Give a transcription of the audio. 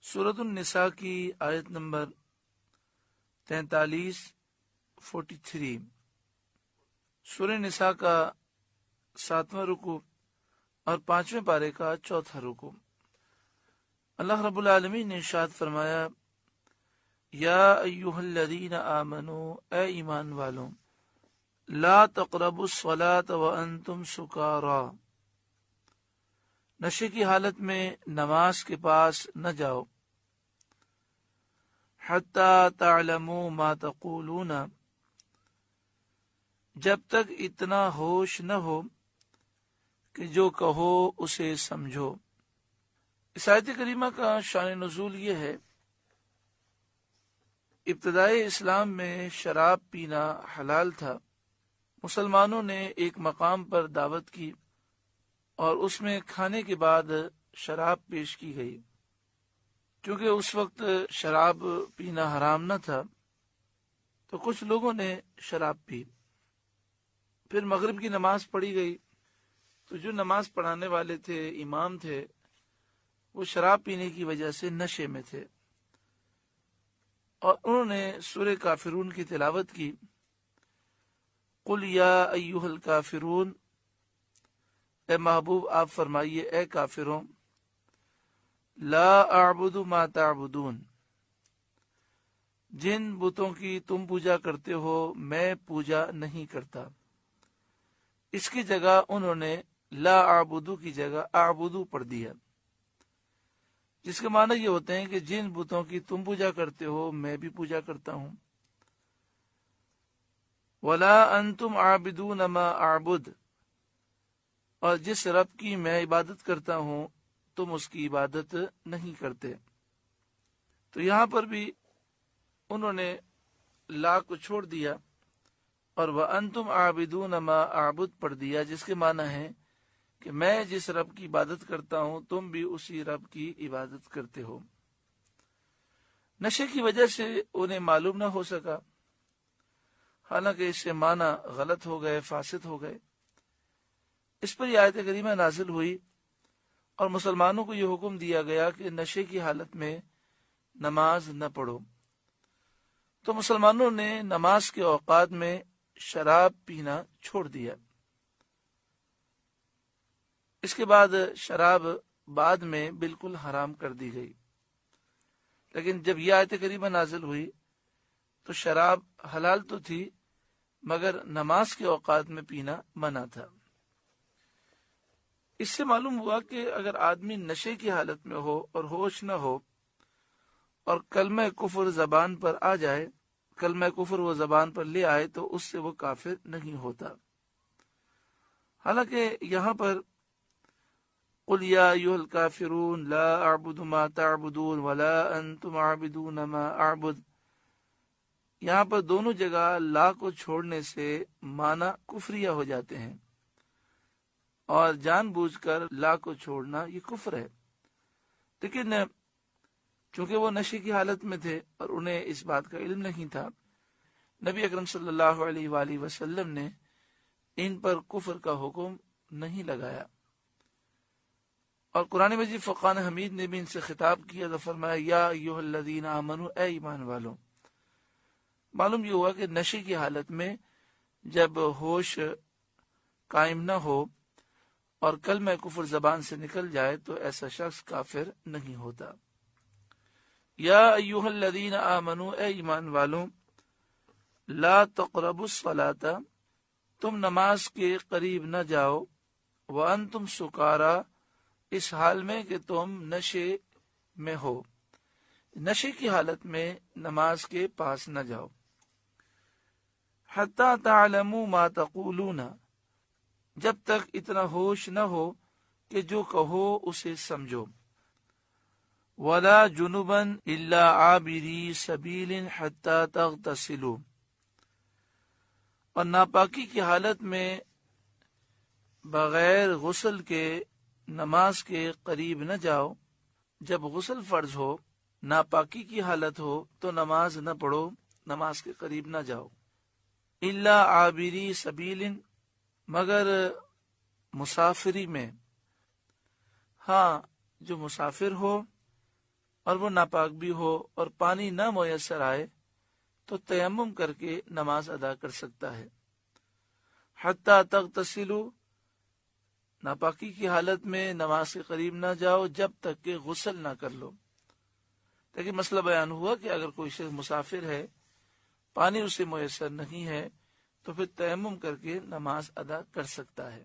سورۃ النساء کی آیت نمبر 43 سورہ نساء کا 7واں رکوع اور 5ویں پارے کا 4تھا رکوع۔ اللہ رب العالمین نے ارشاد فرمایا، یا ایھا الذین آمنوا، اے ایمان والوں، لا تقربوا الصلاۃ وانتم سکارا، نشے کی حالت میں نماز کے پاس نہ جاؤ، حتی تعلموا ما تقولون، جب تک اتنا ہوش نہ ہو کہ جو کہو اسے سمجھو۔ اس آیت کریمہ کا شان نزول یہ ہے، ابتدائی اسلام میں شراب پینا حلال تھا۔ مسلمانوں نے ایک مقام پر دعوت کی اور اس میں کھانے کے بعد شراب پیش کی گئی۔ چونکہ اس وقت شراب پینا حرام نہ تھا تو کچھ لوگوں نے شراب پی۔ پھر مغرب کی نماز پڑھی گئی تو جو نماز پڑھانے والے تھے، امام تھے، وہ شراب پینے کی وجہ سے نشے میں تھے اور انہوں نے سورہ کافرون کی تلاوت کی، قل یا ایھا الکافرون، اے محبوب آپ فرمائیے اے کافروں، لا اعبد ما تعبدون، جن بتوں کی تم پوجا کرتے ہو میں پوجا نہیں کرتا۔ اس کی جگہ انہوں نے لا اعبدو کی جگہ اعبدو پڑھ دیا، جس کے معنی یہ ہوتے ہیں کہ جن بتوں کی تم پوجا کرتے ہو میں بھی پوجا کرتا ہوں۔ ولا انتم عابدون ما اعبد، اور جس رب کی میں عبادت کرتا ہوں تم اس کی عبادت نہیں کرتے۔ تو یہاں پر بھی انہوں نے لا کو چھوڑ دیا اور وَأَنْتُمْ عَابِدُونَ مَا أَعْبُدُ پڑھ دیا، جس کے معنی ہے کہ میں جس رب کی عبادت کرتا ہوں تم بھی اسی رب کی عبادت کرتے ہو۔ نشے کی وجہ سے انہیں معلوم نہ ہو سکا، حالانکہ اس سے معنی غلط ہو گئے، فاسد ہو گئے۔ اس پر یہ آیت کریمہ نازل ہوئی اور مسلمانوں کو یہ حکم دیا گیا کہ نشے کی حالت میں نماز نہ پڑھو۔ تو مسلمانوں نے نماز کے اوقات میں شراب پینا چھوڑ دیا۔ اس کے بعد شراب بعد میں بالکل حرام کر دی گئی، لیکن جب یہ آیت کریمہ نازل ہوئی تو شراب حلال تو تھی مگر نماز کے اوقات میں پینا منع تھا۔ اس سے معلوم ہوا کہ اگر آدمی نشے کی حالت میں ہو اور ہوش نہ ہو اور کلمہ کفر زبان پر آ جائے، کلمہ کفر وہ زبان پر لے آئے، تو اس سے وہ کافر نہیں ہوتا۔ حالانکہ یہاں پر قل یا ایھا الکافرون لا اعبد ما تعبدون ولا انتم عابدون ما اعبد، یہاں پر دونوں جگہ لا کو چھوڑنے سے معنی کفریہ ہو جاتے ہیں، اور جان بوجھ کر لا کو چھوڑنا یہ کفر ہے۔ لیکن چونکہ وہ نشے کی حالت میں تھے اور انہیں اس بات کا علم نہیں تھا، نبی اکرم صلی اللہ علیہ وآلہ وسلم نے ان پر کفر کا حکم نہیں لگایا۔ اور قرآن مجید فرقان حمید نے بھی ان سے خطاب کیا تو فرمایا، یا ایھا الذین آمنوا، اے ایمان والوں۔ معلوم یہ ہوا کہ نشے کی حالت میں جب ہوش قائم نہ ہو اور کلمہ کفر زبان سے نکل جائے تو ایسا شخص کافر نہیں ہوتا۔ یا ایھا الذین آمنوا، اے ایمان والوں، لا تقربوا الصلاۃ، تم نماز کے قریب نہ جاؤ، وانتم سکارا، اس حال میں کہ تم نشے میں ہو، نشے کی حالت میں نماز کے پاس نہ جاؤ۔ حتی تعلموا ما تقولون، جب تک اتنا ہوش نہ ہو کہ جو کہو اسے سمجھو۔ ولا جنبا الا عابری سبیل حتی تغتسلوا، اور ناپاکی کی حالت میں بغیر غسل کے نماز کے قریب نہ جاؤ۔ جب غسل فرض ہو، ناپاکی کی حالت ہو تو نماز نہ پڑھو، نماز کے قریب نہ جاؤ۔ الا عابری سبیل، مگر مسافری میں، ہاں جو مسافر ہو اور وہ ناپاک بھی ہو اور پانی نہ میسر آئے تو تیمم کر کے نماز ادا کر سکتا ہے۔ حتیٰ تغتسلوا، ناپاکی کی حالت میں نماز کے قریب نہ جاؤ جب تک کہ غسل نہ کر لو۔ لیکن مسئلہ بیان ہوا کہ اگر کوئی شخص مسافر ہے، پانی اسے میسر نہیں ہے، تو پھر تیمم کر کے نماز ادا کر سکتا ہے۔